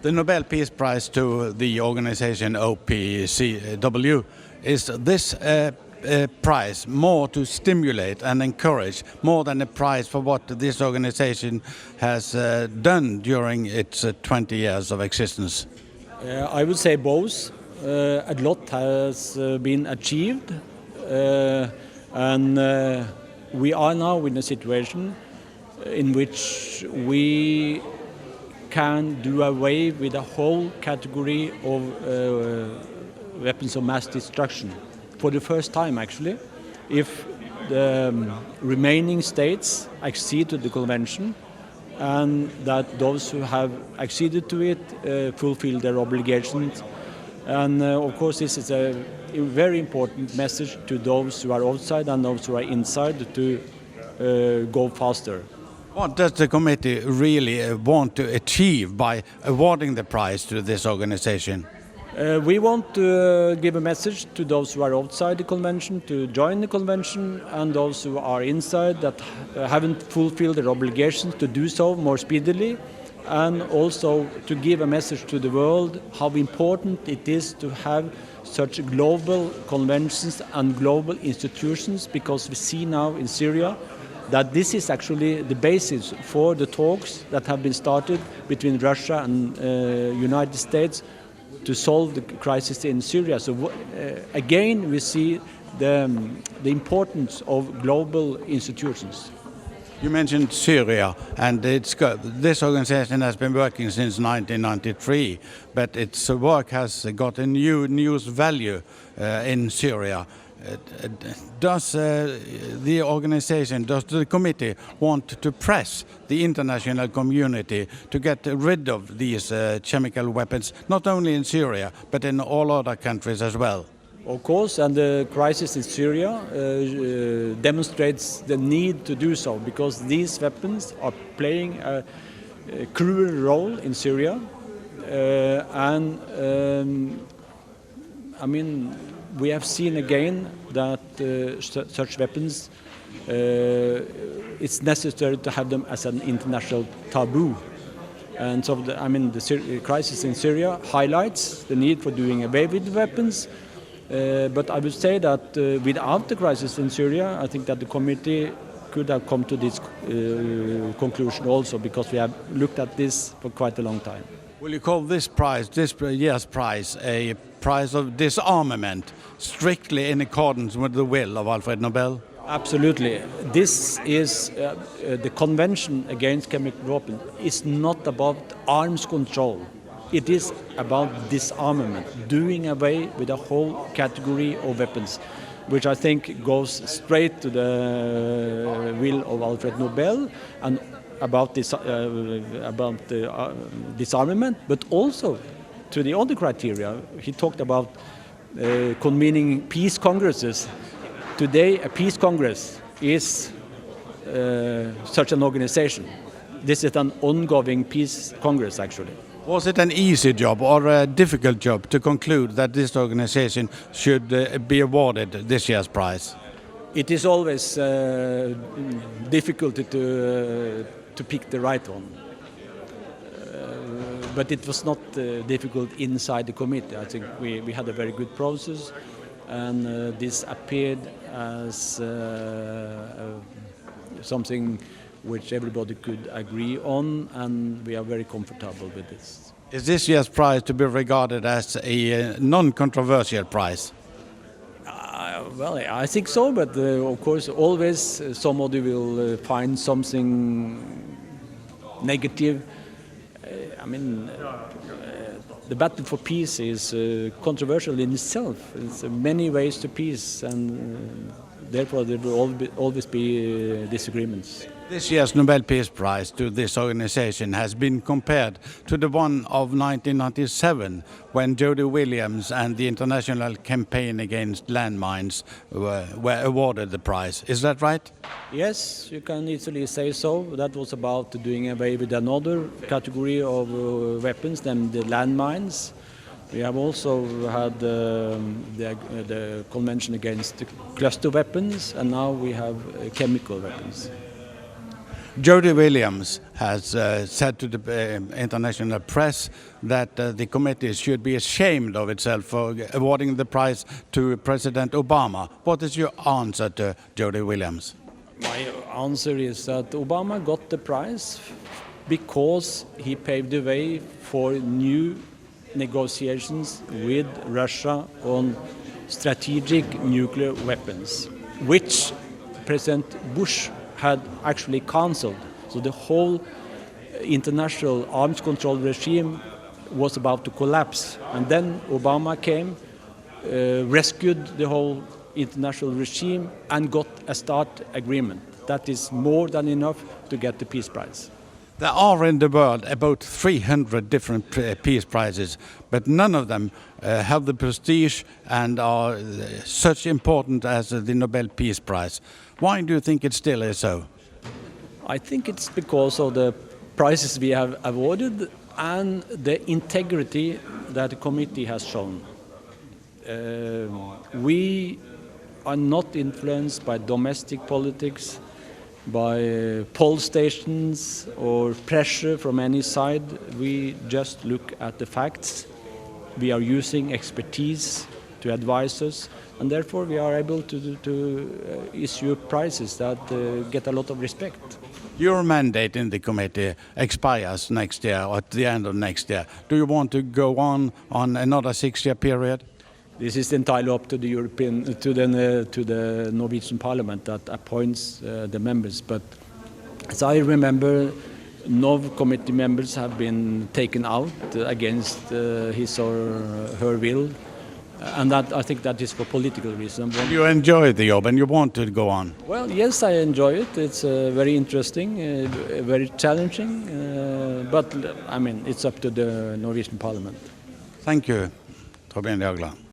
The Nobel Peace Prize to the organization OPCW, is this prize more to stimulate and encourage, more than a prize for what this organization has done during its 20 years of existence? I would say both. A lot has been achieved, and we are now in a situation in which we can do away with a whole category of weapons of mass destruction. For the first time, actually, if the remaining states accede to the convention and that those who have acceded to it fulfill their obligations. And of course, this is a very important message to those who are outside and those who are inside to go faster. What does the committee really want to achieve by awarding the prize to this organization? We want to give a message to those who are outside the convention to join the convention, and those who are inside that haven't fulfilled their obligations to do so more speedily, and also to give a message to the world how important it is to have such global conventions and global institutions, because we see now in Syria that this is actually the basis for the talks that have been started between Russia and United States to solve the crisis in Syria. So again, we see the importance of global institutions. You mentioned Syria, and this organization has been working since 1993, but its work has got a new news value in Syria. Does the organization, does the committee want to press the international community to get rid of these chemical weapons, not only in Syria, but in all other countries as well? Of course, and the crisis in Syria demonstrates the need to do so, because these weapons are playing a crucial role in Syria. I mean, we have seen again that such weapons, it's necessary to have them as an international taboo. And so, the crisis in Syria highlights the need for doing away with weapons. But I would say that without the crisis in Syria, I think that the committee could have come to this conclusion also, because we have looked at this for quite a long time. Will you call this prize, this year's prize, a prize of disarmament, strictly in accordance with the will of Alfred Nobel? Absolutely. This is the Convention Against Chemical Weapons is not about arms control. It is about disarmament, doing away with a whole category of weapons, which I think goes straight to the will of Alfred Nobel and about disarmament, but also to the other criteria. He talked about convening peace congresses. Today, a peace congress is such an organization. This is an ongoing peace congress, actually. Was it an easy job or a difficult job to conclude that this organization should be awarded this year's prize? It is always difficult to pick the right one. But it was not difficult inside the committee. I think we had a very good process, and this appeared as something which everybody could agree on, and we are very comfortable with this. Is this year's prize to be regarded as a non-controversial prize? Well, I think so, but of course always somebody will find something negative. The battle for peace is controversial in itself. There's many ways to peace, and therefore there will always be disagreements. This year's Nobel Peace Prize to this organization has been compared to the one of 1997, when Jody Williams and the International Campaign Against Landmines were awarded the prize. Is that right? Yes, you can easily say so. That was about doing away with another category of weapons than the landmines. We have also had the Convention Against Cluster Weapons, and now we have chemical weapons. Jody Williams has said to the international press that the committee should be ashamed of itself for awarding the prize to President Obama. What is your answer to Jody Williams? My answer is that Obama got the prize because he paved the way for new negotiations with Russia on strategic nuclear weapons, which President Bush had actually cancelled. So the whole international arms control regime was about to collapse. And then Obama came, rescued the whole international regime and got a START agreement. That is more than enough to get the Peace Prize. There are in the world about 300 different peace prizes, but none of them have the prestige and are such important as the Nobel Peace Prize. Why do you think it still is so? I think it's because of the prizes we have awarded and the integrity that the committee has shown. We are not influenced by domestic politics, by poll stations or pressure from any side. We just look at the facts. We are using expertise to advise us, and therefore we are able to issue prizes that get a lot of respect. Your mandate in the committee expires next year, or at the end of next year. Do you want to go on another 6-year period? This is entirely up to the to the Norwegian Parliament that appoints the members. But as I remember, no committee members have been taken out against his or her will, and that I think that is for political reasons. You enjoy the job and you want to go on? Well, yes, I enjoy it. It's very interesting, very challenging, but I mean, it's up to the Norwegian Parliament. Thank you, Thorbjørn Jagland.